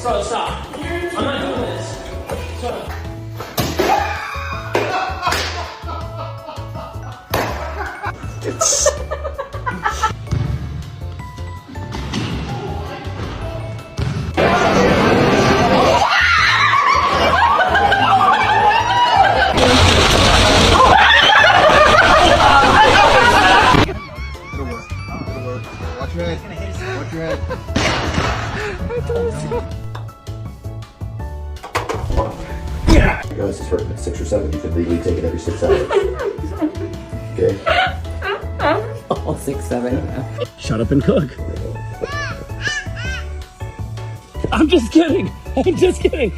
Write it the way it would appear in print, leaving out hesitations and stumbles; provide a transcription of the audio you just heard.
stop. I'm not doing this. Stop. Watch your head. Watch your head. This is hurting at 6 or 7. You can legally take it every 6 hours. Okay? Oh, 6, 7. Yeah. Shut up and cook. I'm just kidding. I'm just kidding.